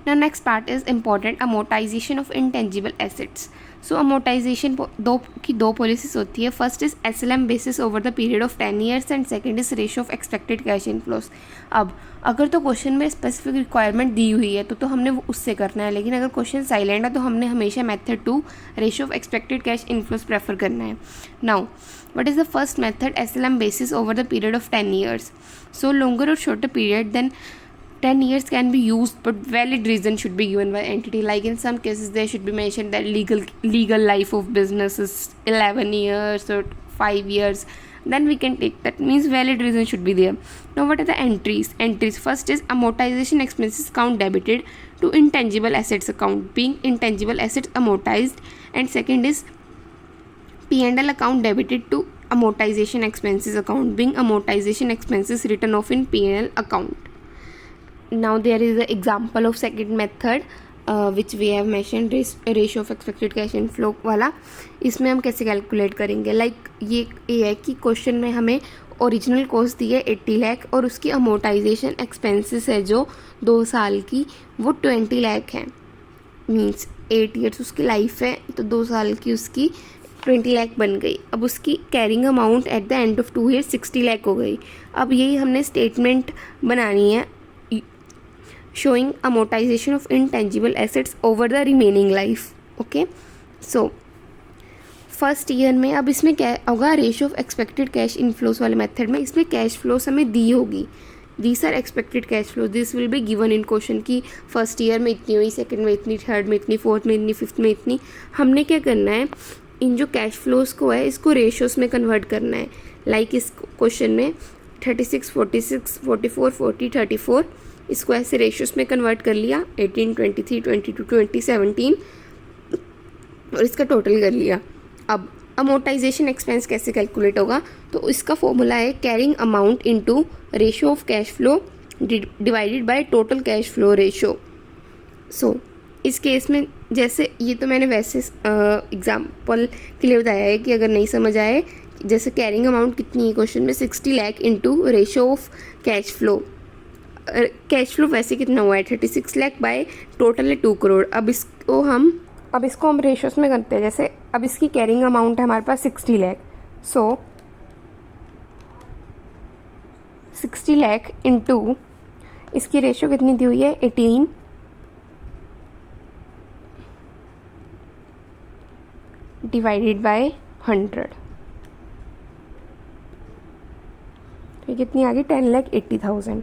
Now next part is important, amortization of intangible assets. So amortization दो policies होती है. First is SLM basis over the period of 10 years and second is ratio of expected cash inflows. अब अगर तो question में specific requirement दी हुई है तो हमने वो उससे करना है, लेकिन अगर क्वेश्चन साइलेंट है तो हमने हमेशा method 2 ratio of expected cash inflows prefer करना है. Now what is the first method? SLM basis over the period of 10 years. So longer or shorter period than 10 years can be used, but valid reason should be given by entity. Like in some cases there should be mentioned that legal life of business is 11 years or 5 years, then we can take that, means valid reason should be there. Now what are the entries? First is amortization expenses account debited to intangible assets account, being intangible assets amortized, and second is P&L account debited to amortization expenses account, being amortization expenses written off in P&L account. Now there is an example of second method which we have mentioned, ratio of expected cash inflow वाला. इसमें हम कैसे calculate करेंगे? Like ये है कि question में हमें ओरिजिनल कॉस्ट दी है 80 लाख और उसकी अमोर्टाइजेशन एक्सपेंसेस है जो 2 साल की वो 20 लाख है. मीन्स 8 years उसकी लाइफ है तो 2 साल की उसकी 20 लाख बन गई. अब उसकी carrying amount at the end of 2 years 60 lakh हो गई. अब यही हमने स्टेटमेंट बनानी है showing amortisation of intangible assets over the remaining life. Okay, so first year में अब इसमें क्या होगा? Ratio of expected cash inflows वाले मेथड में इसमें कैश फ्लोस हमें दी होगी. These are expected cash flow, this will be given in question की फर्स्ट ईयर में इतनी हुई, सेकेंड में इतनी, थर्ड में इतनी, फोर्थ में इतनी, फिफ्थ में इतनी. हमने क्या करना है? इन जो कैश फ्लोज को है इसको रेशियोस में कन्वर्ट करना है. लाइक इस क्वेश्चन में 36, 46, 44, 40, 34 इसको ऐसे रेशियोस में कन्वर्ट कर लिया. 18, 23, 22, 20, 17 और इसका टोटल कर लिया. अब अमोर्टाइजेशन एक्सपेंस कैसे कैलकुलेट होगा? तो इसका फॉर्मूला है carrying amount into ratio of cash flow divided by total cash flow ratio. So इस केस में जैसे ये तो मैंने वैसे एग्जाम्पल के लिए बताया है कि अगर नहीं समझ आए, जैसे कैरिंग अमाउंट कितनी है क्वेश्चन में 60 lakh into ratio of cash flow. Cash flow वैसे कितना हुआ है 36 लाख बाय टोटल है 2 करोड़. अब इसको हम रेशियोस में करते हैं. जैसे अब इसकी कैरिंग अमाउंट है हमारे पास 60 लाख. सो 60 लाख इंटू इसकी रेशियो कितनी दी हुई है 18 डिवाइडेड बाय 100. तो कितनी आ गई 10,80,000.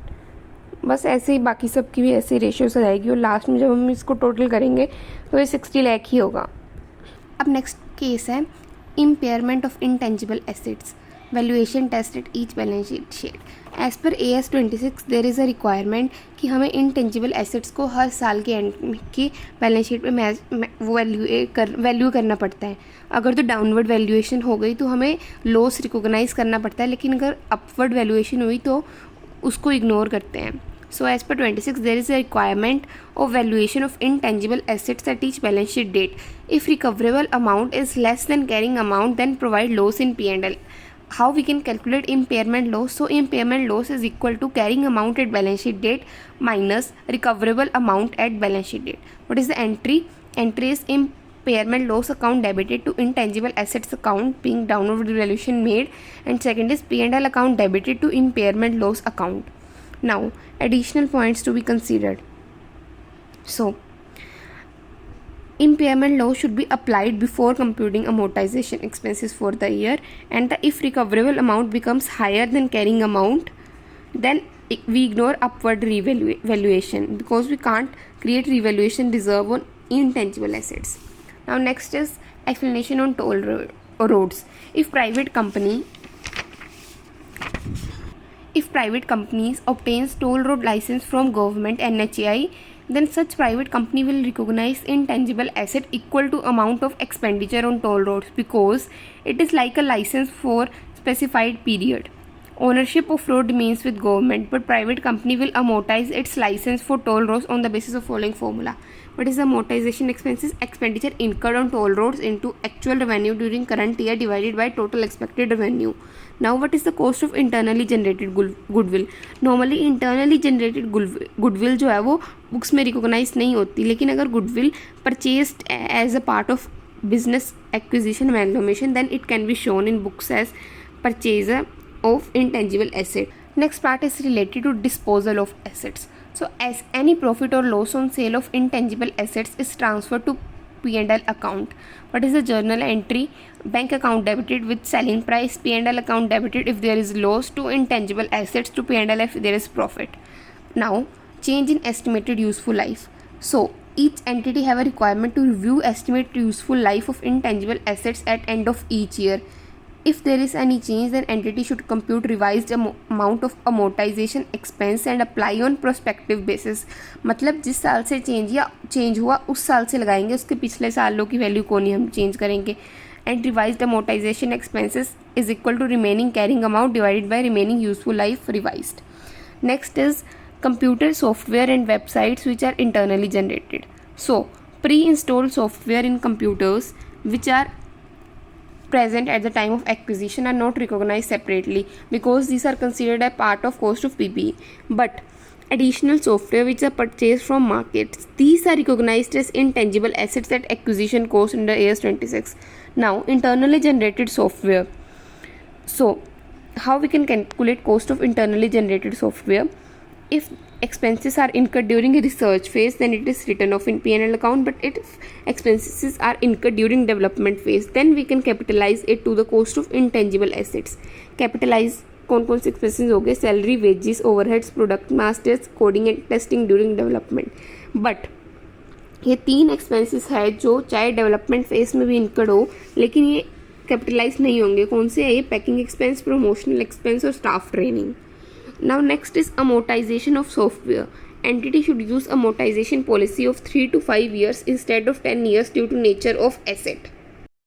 बस ऐसे ही बाकी सब की भी ऐसे रेशियो से जाएगी और लास्ट में जब हम इसको टोटल करेंगे तो ये 60 लाख ही होगा. अब नेक्स्ट केस है impairment of intangible assets, valuation test at each balance sheet. As per AS 26 there is a requirement कि हमें इंटेंजिबल एसेट्स को हर साल के एंड की बैलेंस शीट में वैल्यू करना पड़ता है. अगर तो डाउनवर्ड वैल्यूएशन हो गई तो हमें लॉस रिकॉग्नाइज करना पड़ता है, लेकिन अगर अपवर्ड वैल्यूएशन हुई तो उसको इग्नोर करते हैं. So as per 26, there is a requirement of valuation of intangible assets at each balance sheet date. If recoverable amount is less than carrying amount, then provide loss in P&L. How we can calculate impairment loss? So impairment loss is equal to carrying amount at balance sheet date minus recoverable amount at balance sheet date. What is the entry? Entry is impairment loss account debited to intangible assets account being downward valuation made, and second is P&L account debited to impairment loss account. Now additional points to be considered. So impairment loss should be applied before computing amortization expenses for the year, and if recoverable amount becomes higher than carrying amount, then we ignore upward revaluation because we can't create revaluation reserve on intangible assets. Now next is explanation on toll roads. If private companies obtains toll road license from government NHAI, then such private company will recognize intangible asset equal to amount of expenditure on toll roads because it is like a license for specified period. Ownership of road remains with government, but private company will amortize its license for toll roads on the basis of following formula. What is the amortization expenses? Expenditure incurred on toll roads into actual revenue during current year divided by total expected revenue. Now, what is the cost of internally generated goodwill? Normally internally generated goodwill जो है वो books में recognise नहीं होती, लेकिन अगर goodwill purchased as a part of business acquisition amalgamation, then it can be shown in books as purchaser of intangible asset. Next part is related to disposal of assets. So as any profit or loss on sale of intangible assets is transferred to P&L account. What is the journal entry? Bank account debited with selling price, P&L account debited if there is loss to intangible assets, to P&L if there is profit. Now, change in estimated useful life. So each entity have a requirement to review estimated useful life of intangible assets at end of each year. If there is any change, then entity should compute revised amount of amortization expense and apply on prospective basis. मतलब जिस साल से change हुआ उस साल से लगाएंगे, उसके पिछले सालों की वैल्यू को नहीं हम चेंज करेंगे. And revised amortization expenses is equal to remaining carrying amount divided by remaining useful life revised. Next is computer software and websites which are internally generated. So pre-installed software in computers which are present at the time of acquisition are not recognized separately because these are considered a part of cost of PPE. But additional software which are purchased from markets, these are recognized as intangible assets at acquisition cost under AS 26. Now, internally generated software. So, how we can calculate cost of internally generated software? If expenses are incurred during a research phase, then it is written off in P&L account. But if expenses are incurred during development phase, then we can capitalize it to the cost of intangible assets. Capitalize कौन कौन से expenses हो गए? Salary, wages, overheads, product masters, coding and testing during development. But ये 3 expenses है जो चाहे development phase में भी इनकर्ड हो, लेकिन ये कैपिटलाइज नहीं होंगे. कौन से है ये? पैकिंग एक्सपेंस, प्रमोशनल एक्सपेंस और staff training. Now next is amortization of software. Entity should use amortization policy of 3 to 5 years instead of 10 years due to nature of asset.